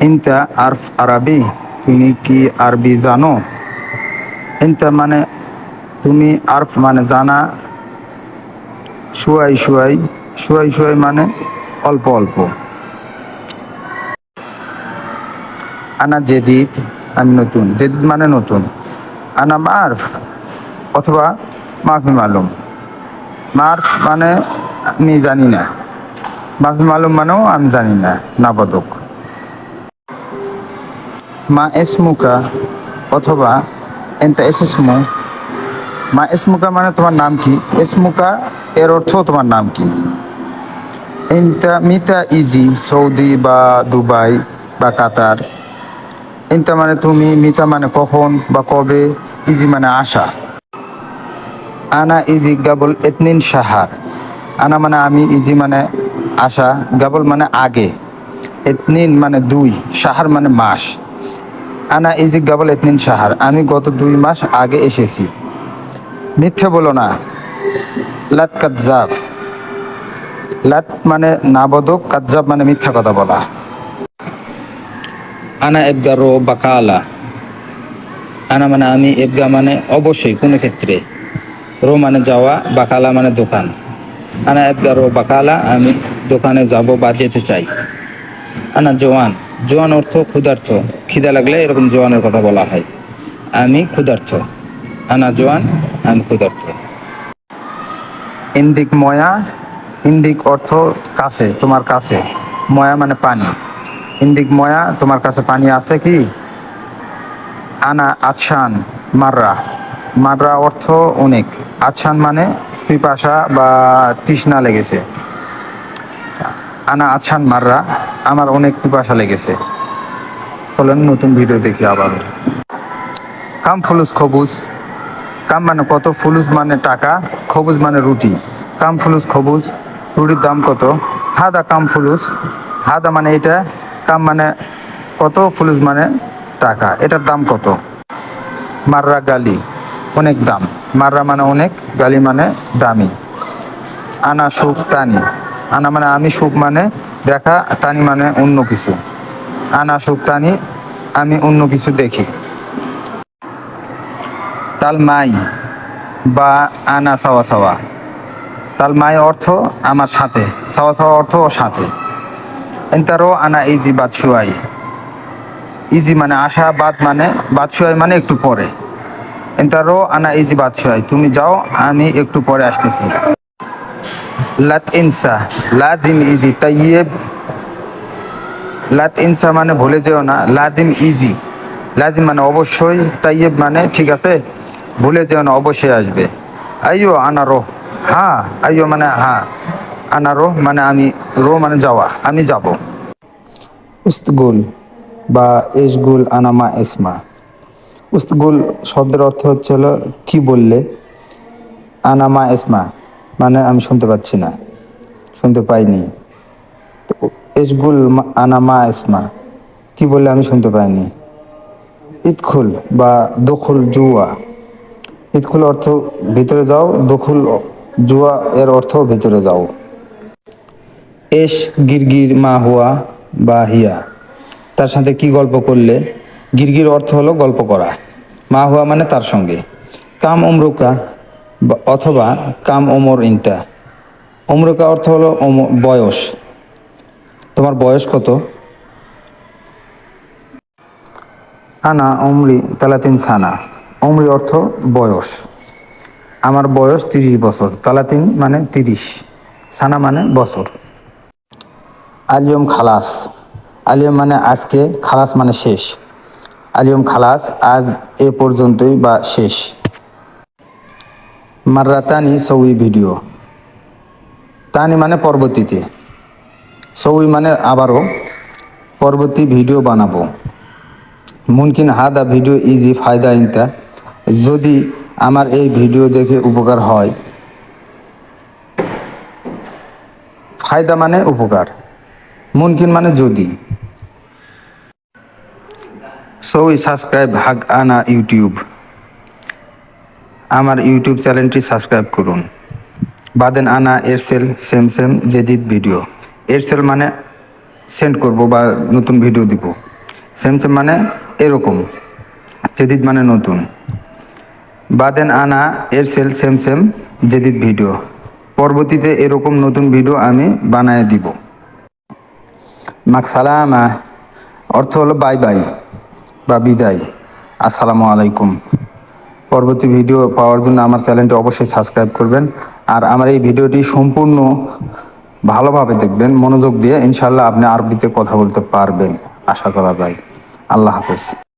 ইনতা আরফ আরবি, তুমি কি আরবি জানো? ইনতা মানে তুমি, আরফ মানে জানা, শুয়াই শুয়াই, শুয়াই শুয়াই মানে অল্প অল্প। আনা জেদিদ, আমি নতুন, জেদিদ মানে নতুন। আনা মারফ অথবা মাফি মালুম, মারফ মানে আমি জানি না, মাফি মালুম মানেও আমি জানি না, নাবাদক। মা এসমুকা অথবা এন্তা এসেসমু, মা এসমুকা মানে তোমার নাম কি, এসমুকা এর অর্থ তোমার নাম কি। ইনতা মিতা ইজি, সৌদি বা দুবাই বা কাতার। ইনতা মানে তুমি, মিতা মানে কখন বা কবে, ইজি মানে আশা। আনা ইজি গাবল এতনিন সাহার, আনা মানে আমি, ইজি মানে আশা, গাবল মানে আগে, এতনিন মানে দুই, সাহার মানে মাস। আনা ইজি গাবল এতনিন সাহার, আমি গত 2 মাস আগে এসেছি। মিথ্যে বলো না, লাত কাজ্জাব, লাত মানে নাবদক, কাজ্জাব মানে মিথ্যা কথা বলা। আনা এবগা রো বাকালা, আনা মানে আমি, এবগা মানে অবশ্যই কোনো ক্ষেত্রে, রো মানে যাওয়া, বাকালা মানে দোকান। আনা এবগা রো বাকালা, আমি দোকানে যাব বা যেতে চাই। আনা জোয়ান, জোয়ান অর্থ ক্ষুধার্থ, খিদা লাগলে এরকম জোয়ানের কথা বলা হয়। আমি ক্ষুধার্থ, আনা জোয়ান, আমি ক্ষুধার্থ। ইন্দিক ময়া, ইন্দিক অর্থ কাছে, তোমার কাছে, ময়া মানে পানি। ইন্দিক ময়া, তোমার কাছে পানি আছে কি। আনা আচ্ছান মাররা, মাররা অর্থ অনেক, আচ্ছান মানে পিপাসা বা তৃষ্ণা লেগেছে। আনা আচ্ছান মাররা, আমার অনেক পিপাসা লেগেছে। চলেন নতুন ভিডিও দেখি আবার। কাম ফুলুস খবুজ, কাম মানে কত, ফুলুস মানে টাকা, খবুজ মানে রুটি। কাম ফুলুস খবুজ, রুটির দাম কত। হাদা কাম ফুলুস, হাদা মানে এটা, কাম মানে কত, ফুলুস মানে টাকা, এটার দাম কত। মাররা গালি, অনেক দাম, মাররা মানে অনেক, গালি মানে দামি। আনা সুখ তানি, আনা মানে আমি, সুখ মানে দেখা, তানি মানে অন্য কিছু। আনা সুখ তানি, আমি অন্য কিছু দেখি। তাল মাই বা আনা সাওয়া সাওয়া, তাল মাই অর্থ আমার সাথে, সাওয়া সাওয়া অর্থ ও সাথে। এন্তারো আনা ইজি বাদশুয়াই, ইজি মানে আশা, বাদ মানে বাদশুয়াই মানে একটু পরে। এন্তারো আনা ইজি বাদশুয়াই, তুমি যাও আমি একটু পরে আসতেছি। লাত ইনসা, লাদিম ইজি তাইয়েব, লাত ইনসা মানে ভুলে যেও না, লাদিম ইজি, লাজিম মানে অবশ্যই, তাইয়েব মানে ঠিক আছে, ভুলে যেও না অবশ্যই আসবে। আইয়ো আনা রো, হ্যাঁ, আইয়ো মানে হ্যাঁ, আনা রো মানে আমি, রো মানে যাওয়া, আমি যাব। উস্তগুল বা ইশগুল আনামা ইসমা, উস্তগুল শব্দের অর্থ হচ্ছে হলো কি বললে, আনামা ইসমা মানে আমি শুনতে পাচ্ছি না, শুনতে পাইনি। তো ইশগুল আনামা ইসমা, কি বললে আমি শুনতে পাইনি। ইদখুল বা দখুল জুয়া, ইদখুল অর্থ ভিতরে যাও, দখুল জুয়া এর অর্থ ভিতরে যাও। এস গিরগির মা হুয়া বা হিয়া, তার সাথে কি গল্প করলে। গিরগির অর্থ হলো গল্প করা, মা হুয়া মানে তার সঙ্গে। কাম অমরুকা অথবা কাম ওমর ইনতা, অমরুকা অর্থ হলো বয়স, তোমার বয়স কত। আনা অমরি তালাতিন সানা, অমরি অর্থ বয়স, আমার বয়স 30 বছর, তালাতিন মানে 30, সানা মানে বছর। আলিয়ম খালাস, আলিয়ম মানে আজকে, খালাস মানে শেষ। আলিয়ম খালাস, আজ এ পর্যন্তই বা শেষ। মাররাতানি সৌই ভিডিও, তানি মানে পরবর্তীতে, সৌই মানে আবারও, পরবর্তী ভিডিও বানাবো। মুমকিন হাদা ভিডিও ইজি ফায়দা ইনতা, যদি আমার এই ভিডিও দেখে উপকার হয়। ফায়দা মানে উপকার, মুমকিন মানে যদি। সৌই সাবস্ক্রাইব হাগ আনা ইউটিউব, আমার ইউটিউব চ্যানেলটি সাবস্ক্রাইব করুন। বাদেন আনা এয়ারসেল সেম সেম জেদিদ ভিডিও, এয়ারসেল মানে সেন্ড করব বা নতুন ভিডিও দিব। সেম সেম মানে এরকম, জেদিদ মানে নতুন। বাদেন আনা এর সেল সেম সেম জেদিদ ভিডিও, পরবর্তীতে এরকম নতুন ভিডিও আমি বানায় দিব। মাক সালামা অর্থ হলো বাই বাই বা বিদায়, আসসালামু আলাইকুম। পরবর্তী ভিডিও পাওয়ার জন্য আমার চ্যানেলটি অবশ্যই সাবস্ক্রাইব করবেন। আর আমার এই ভিডিওটি সম্পূর্ণ ভালোভাবে দেখবেন, মনোযোগ দিয়ে, ইনশাল্লাহ আপনি আরবিতে কথা বলতে পারবেন আশা করা যায়। আল্লাহ হাফেজ।